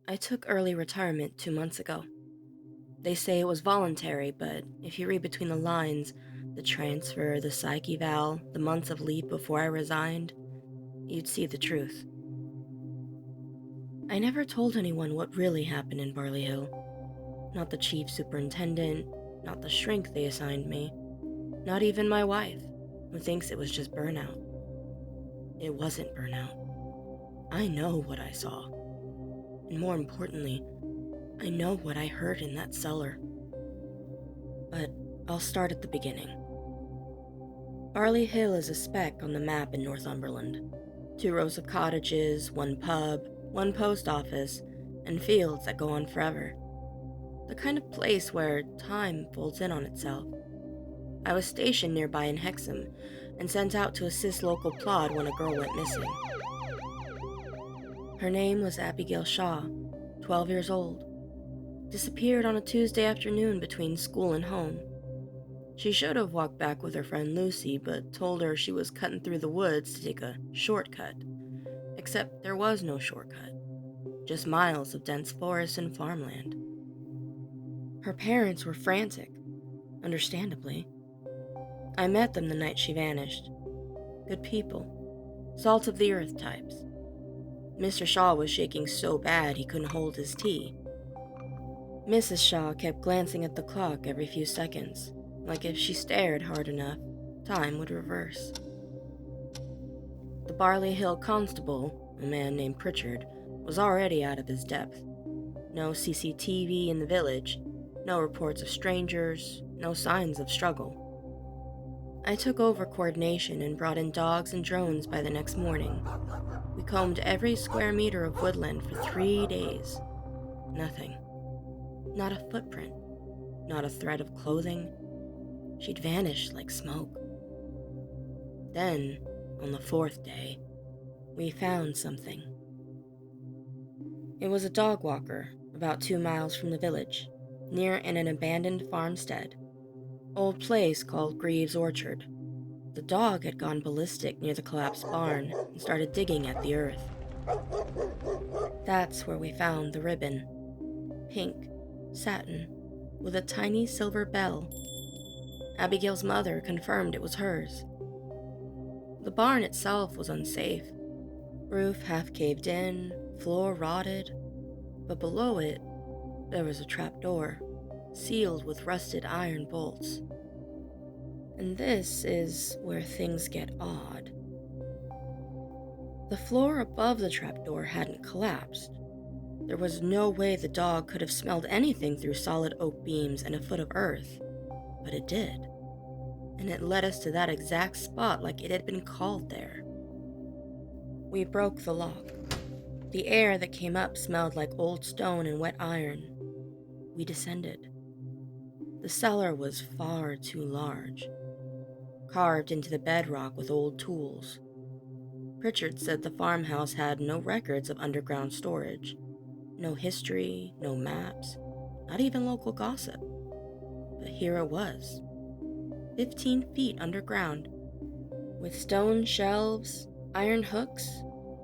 I took early retirement 2 months ago. They say it was voluntary, but if you read between the lines, the transfer, the psych eval, the months of leave before I resigned, you'd see the truth. I never told anyone what really happened in Barley Hill. Not the chief superintendent, not the shrink they assigned me, not even my wife, who thinks it was just burnout. It wasn't burnout. I know what I saw. And more importantly, I know what I heard in that cellar. But I'll start at the beginning. Barley Hill is a speck on the map in Northumberland. 2 rows of cottages, 1 pub, 1 post office, and fields that go on forever. The kind of place where time folds in on itself. I was stationed nearby in Hexham and sent out to assist local plod when a girl went missing. Her name was Abigail Shaw, 12 years old. Disappeared on a Tuesday afternoon between school and home. She should have walked back with her friend Lucy, but told her she was cutting through the woods to take a shortcut. Except there was no shortcut, just miles of dense forest and farmland. Her parents were frantic, understandably. I met them the night she vanished. Good people, salt of the earth types. Mr. Shaw was shaking so bad he couldn't hold his tea. Mrs. Shaw kept glancing at the clock every few seconds, like if she stared hard enough, time would reverse. The Barley Hill constable, a man named Pritchard, was already out of his depth. No CCTV in the village, no reports of strangers, no signs of struggle. I took over coordination and brought in dogs and drones by the next morning. We combed every square meter of woodland for 3 days. Nothing. Not a footprint. Not a thread of clothing. She'd vanished like smoke. Then, on the 4th day, we found something. It was a dog walker about 2 miles from the village, near an abandoned farmstead. Old place called Greaves Orchard. The dog had gone ballistic near the collapsed barn and started digging at the earth. That's where we found the ribbon. Pink, satin, with a tiny silver bell. Abigail's mother confirmed it was hers. The barn itself was unsafe. Roof half caved in, floor rotted, but below it, there was a trapdoor, sealed with rusted iron bolts. And this is where things get odd. The floor above the trapdoor hadn't collapsed. There was no way the dog could have smelled anything through solid oak beams and a foot of earth, but it did. And it led us to that exact spot like it had been called there. We broke the lock. The air that came up smelled like old stone and wet iron. We descended. The cellar was far too large, carved into the bedrock with old tools. Pritchard said the farmhouse had no records of underground storage, no history, no maps, not even local gossip. But here it was, 15 feet underground, with stone shelves, iron hooks,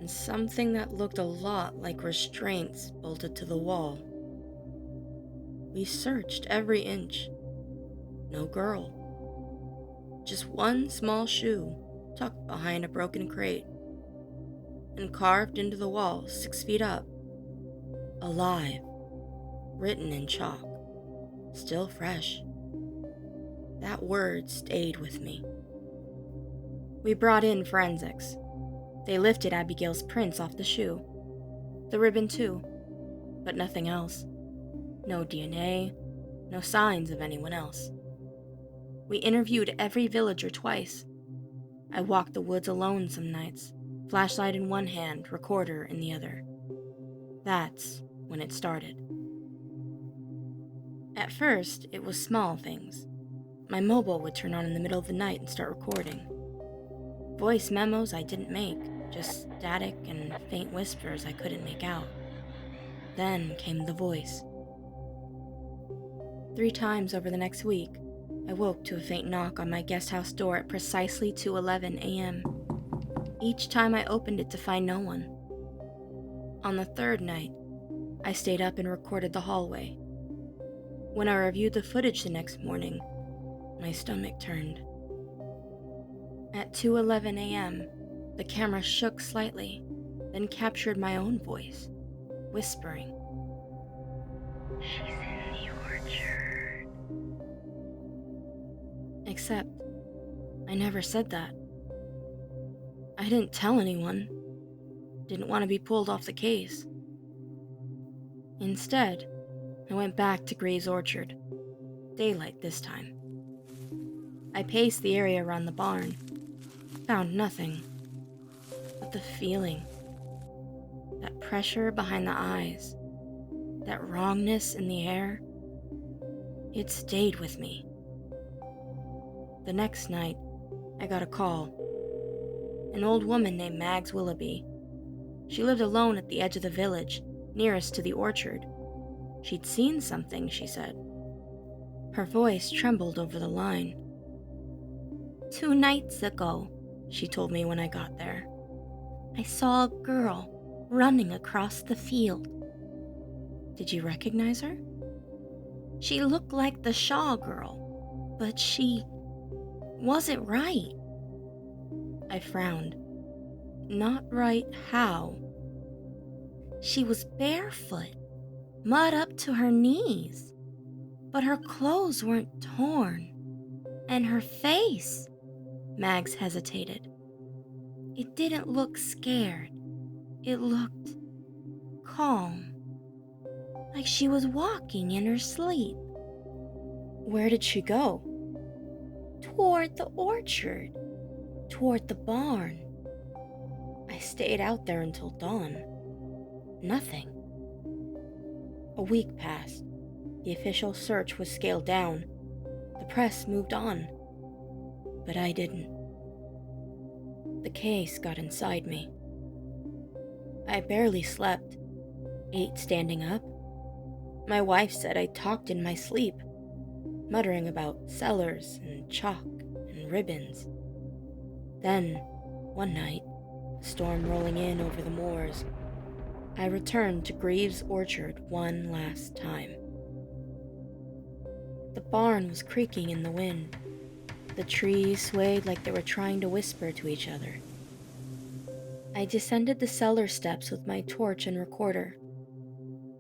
and something that looked a lot like restraints bolted to the wall. We searched every inch. No girl. Just one small shoe tucked behind a broken crate. And carved into the wall 6 feet up. Alive. Written in chalk. Still fresh. That word stayed with me. We brought in forensics. They lifted Abigail's prints off the shoe. The ribbon too. But nothing else. No DNA. No signs of anyone else. We interviewed every villager twice. I walked the woods alone some nights, flashlight in one hand, recorder in the other. That's when it started. At first, it was small things. My mobile would turn on in the middle of the night and start recording. Voice memos I didn't make, just static and faint whispers I couldn't make out. Then came the voice. 3 times over the next week, I woke to a faint knock on my guest house door at precisely 2:11 a.m. Each time I opened it to find no one. On the 3rd night, I stayed up and recorded the hallway. When I reviewed the footage the next morning, my stomach turned. At 2:11 a.m., the camera shook slightly, then captured my own voice, whispering, "She's in the orchard." Except, I never said that. I didn't tell anyone. Didn't want to be pulled off the case. Instead, I went back to Gray's orchard. Daylight this time. I paced the area around the barn. Found nothing. But the feeling, that pressure behind the eyes, that wrongness in the air, it stayed with me. The next night, I got a call. An old woman named Mags Willoughby. She lived alone at the edge of the village, nearest to the orchard. She'd seen something, she said. Her voice trembled over the line. 2 nights ago, she told me when I got there, I saw a girl running across the field. Did you recognize her? She looked like the Shaw girl, but she wasn't right. I frowned. Not right how? She was barefoot, mud up to her knees, but her clothes weren't torn. And her face, Mags hesitated. It didn't look scared. It looked calm, like she was walking in her sleep. Where did she go? Toward the orchard, toward the barn. I stayed out there until dawn. Nothing. A week passed. The official search was scaled down. The press moved on. But I didn't. The case got inside me. I barely slept. Ate standing up. My wife said I talked in my sleep, muttering about cellars and chalk and ribbons. Then, one night, a storm rolling in over the moors, I returned to Greaves' orchard one last time. The barn was creaking in the wind. The trees swayed like they were trying to whisper to each other. I descended the cellar steps with my torch and recorder.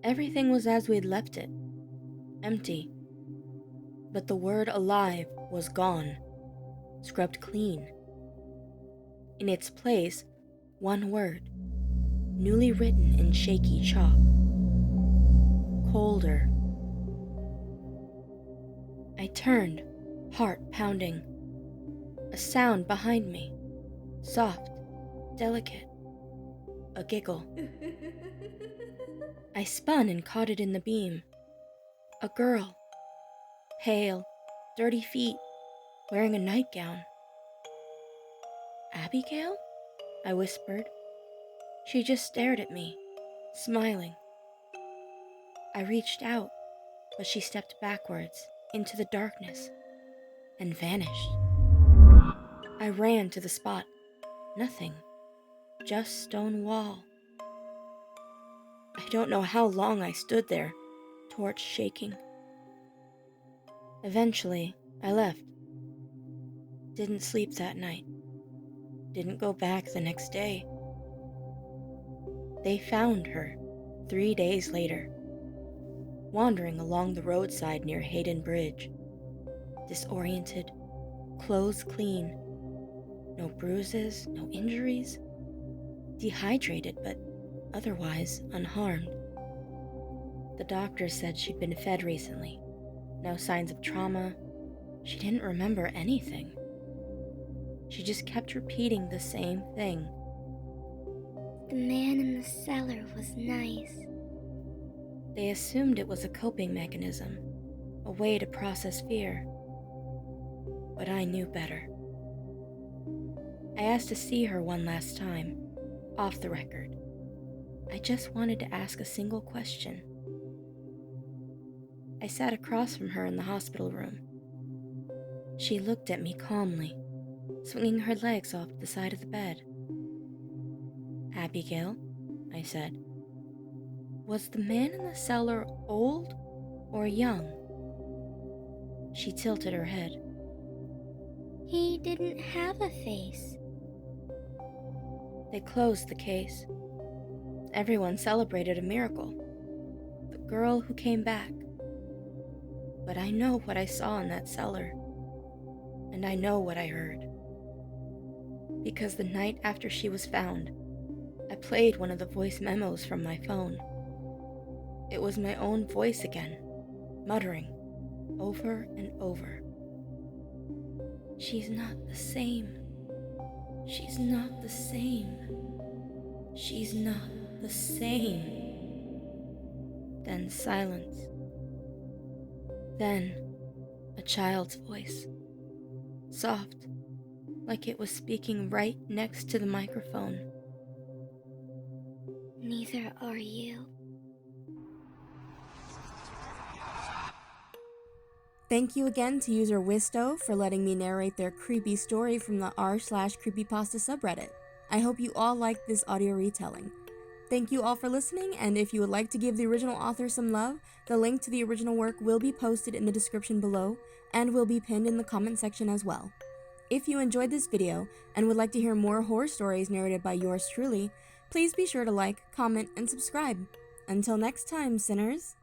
Everything was as we had left it, empty. But the word alive was gone, scrubbed clean. In its place, one word, newly written in shaky chalk. Colder. I turned, heart pounding. A sound behind me, soft, delicate, a giggle. I spun and caught it in the beam. A girl, pale, dirty feet, wearing a nightgown. Abigail? I whispered. She just stared at me, smiling. I reached out, but she stepped backwards into the darkness and vanished. I ran to the spot. Nothing. Just stone wall. I don't know how long I stood there, torch shaking. Eventually, I left. Didn't sleep that night. Didn't go back the next day. They found her 3 days later, wandering along the roadside near Hayden Bridge. Disoriented, clothes clean. No bruises, no injuries. Dehydrated, but otherwise unharmed. The doctor said she'd been fed recently. No signs of trauma. She didn't remember anything. She just kept repeating the same thing. The man in the cellar was nice. They assumed it was a coping mechanism, a way to process fear. But I knew better. I asked to see her one last time, off the record. I just wanted to ask a single question. I sat across from her in the hospital room. She looked at me calmly, swinging her legs off the side of the bed. Abigail, I said, Was the man in the cellar old or young? She tilted her head. He didn't have a face. They closed the case. Everyone celebrated a miracle. The girl who came back. But I know what I saw in that cellar. And I know what I heard. Because the night after she was found, I played one of the voice memos from my phone. It was my own voice again, muttering over and over. She's not the same. She's not the same. She's not the same. Then silence. Then a child's voice. Soft, like it was speaking right next to the microphone. Neither are you. Thank you again to user Wisto for letting me narrate their creepy story from the r/creepypasta subreddit. I hope you all liked this audio retelling. Thank you all for listening, and if you would like to give the original author some love, the link to the original work will be posted in the description below and will be pinned in the comment section as well. If you enjoyed this video and would like to hear more horror stories narrated by yours truly, please be sure to like, comment, and subscribe. Until next time, sinners.